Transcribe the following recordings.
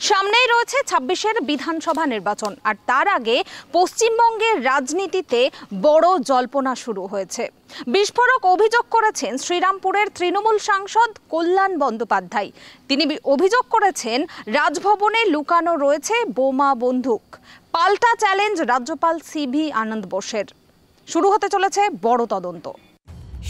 সামনেই রয়েছে ২৬-এর বিধানসভা নির্বাচন, আর তার আগে পশ্চিমবঙ্গের রাজনীতিতে বড় জল্পনা শুরু হয়েছে। বিস্ফোরক অভিযোগ করেছেন শ্রীরামপুরের তৃণমূল সাংসদ কল্যাণ বন্দ্যোপাধ্যায়। তিনি অভিযোগ করেছেন রাজভবনে লুকানো রয়েছে বোমা বন্দুক। পাল্টা চ্যালেঞ্জ রাজ্যপাল সিভি আনন্দ বোসের। শুরু হতে চলেছে বড় তদন্ত।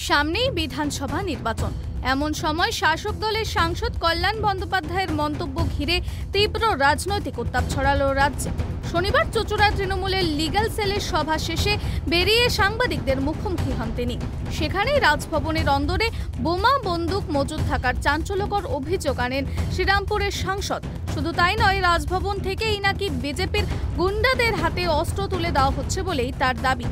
সামনেই বিধানসভা নির্বাচন, এমন সময় শাসক দলের সাংসদ কল্যাণ বন্দ্যোপাধ্যায়ের মন্তব্য ঘিরে তীব্র রাজনৈতিক উত্তাপ ছড়ালো রাজ্যে। শনিবার চুঁচুড়ার তৃণমূলের লিগ্যাল সেলের সভা শেষে বেরিয়ে সাংবাদিকদের মুখোমুখি হন তিনি। সেখানেই রাজভবনের অন্দরে বোমা বন্দুক মজুদ থাকার চাঞ্চল্যকর অভিযোগ আনেন শ্রীরামপুরের সাংসদ। শুধু তাই নয়, রাজভবন থেকেই নাকি বিজেপির গুন্ডাদের হাতে অস্ত্র তুলে দেওয়া হচ্ছে বলেই তার দাবি।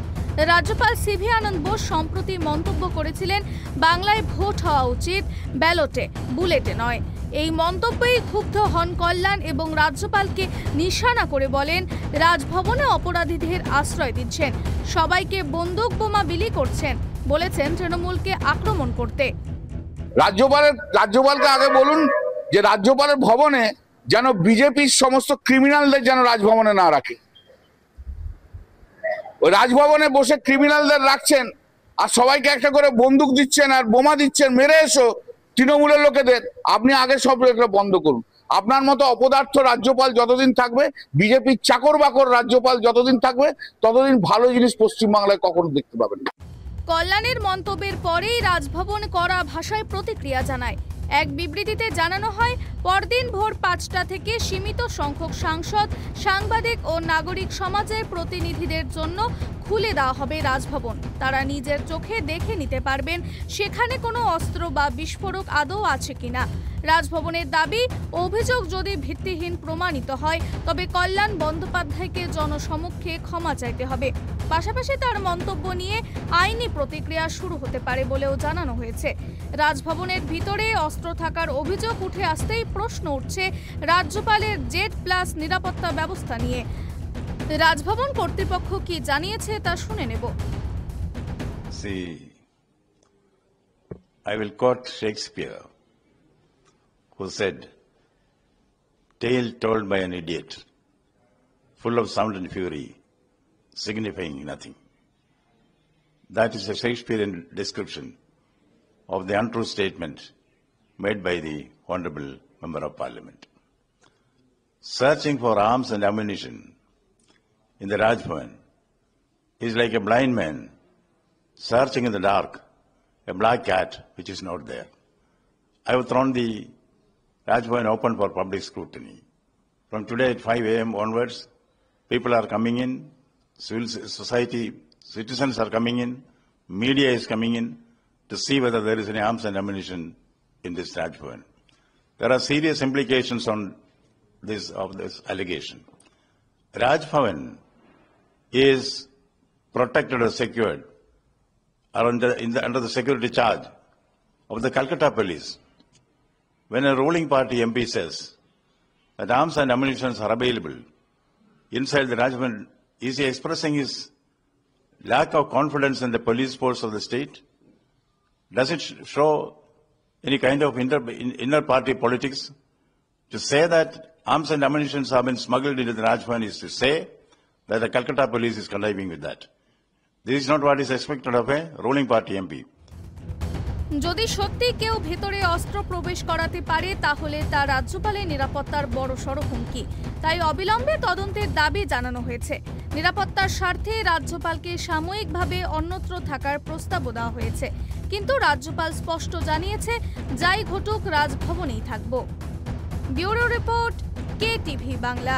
রাজ্যপাল সিভি আনন্দ বোস সম্প্রতি মন্তব্য করেছিলেন, বাংলায় ভোট হওয়া উচিত ব্যালটে, বুলেটে নয়। এই মন্তব্যেই ক্ষুব্ধ হন কল্যাণ এবং রাজ্যপালকে নিশানা করে বলেন, রাজভবনে অপরাধীদের আশ্রয় দিচ্ছেন, সবাইকে বন্দুক বোমা বিলি করছেন। বলেছেন তৃণমূলকে আক্রমণ করতে। রাজ্যপালকে আগে বলুন যে রাজ্যপালের ভবনে যেন বিজেপির সমস্ত ক্রিমিনালদের যেন রাজভবনে না রাখে। ওই রাজভবনে বসে ক্রিমিনালদের রাখছেন আর সবাইকে একটা করে বন্দুক দিচ্ছেন আর বোমা দিচ্ছেন, মেরে এসো তৃণমূলের লোকেদের। আপনি আগে সব এগুলো বন্ধ করুন। আপনার মতো অপদার্থ রাজ্যপাল যতদিন থাকবে, বিজেপির চাকর বাকর রাজ্যপাল যতদিন থাকবে, ততদিন ভালো জিনিস পশ্চিমবাংলায় কখনো দেখতে পাবেন না। কল্যাণের মন্তব্যের পরেই রাজভবন কড়া ভাষায় প্রতিক্রিয়া জানায়। এক বিবৃতিতে জানানো হয়, পরদিন ভোর ৫টা থেকে সীমিত সংখ্যক সাংসদ, সাংবাদিক ও নাগরিক সমাজের প্রতিনিধিদের জন্য খুলে দেওয়া হবে রাজভবন। তারা নিজের চোখে দেখে নিতে পারবেন সেখানে কোনো অস্ত্র বা বিস্ফোরক আদৌ আছে কিনা। রাজভবনের দাবি, অভিযোগ যদি ভিত্তিহীন প্রমাণিত হয় তবে কল্যাণ বন্দ্যোপাধ্যায়কে জনসমক্ষে ক্ষমা চাইতে হবে। পাশাপাশি তার মন্তব্য নিয়ে আইনি প্রতিক্রিয়া শুরু হতে পারে বলেও জানানো হয়েছে। রাজভবনের ভিতরে অস্ত্র থাকার অভিযোগ উঠে আসতেই প্রশ্ন উঠছে রাজ্যপালের Z+ নিরাপত্তা ব্যবস্থা নিয়ে। রাজভবন কর্তৃপক্ষ কি জানিয়েছে তা শুনে নেব। I will quote Shakespeare, who said, "Tale told by an idiot, full of sound and fury, signifying nothing." That is a Shakespearean description of the untrue statement made by the Honorable Member of Parliament. Searching for arms and ammunition in the Rajbhavan is like a blind man searching in the dark a black cat which is not there. I have thrown the Rajbhavan open for public scrutiny. From today at 5 a.m. onwards, people are coming in, civil society, citizens are coming in, media is coming in to see whether there is any arms and ammunition in this Rajbhavan. There are serious implications of this allegation. Rajbhavan is protected or secured under the security charge of the Calcutta police. When a ruling party MP says that arms and ammunition are available inside the Rajbhavan, is he expressing his lack of confidence in the police force of the state? Does it show any kind of inner party politics? To say that arms and ammunition have been smuggled into the Rajbhavan is to say that the Calcutta police is conniving with that. This is not what is expected of a ruling party MP. যদি সত্যি কেউ ভেতরে অস্ত্র প্রবেশ করাতে পারে তাহলে তা রাজ্যপালের নিরাপত্তার বড়সড় হুমকি। তাই অবিলম্বে তদন্তের দাবি জানানো হয়েছে। নিরাপত্তার স্বার্থে রাজ্যপালকে সাময়িকভাবে অন্যত্র থাকার প্রস্তাবও দেওয়া হয়েছে, কিন্তু রাজ্যপাল স্পষ্ট জানিয়েছে, যাই ঘটুক রাজভবনেই থাকব। Bureau report, KTV Bangla.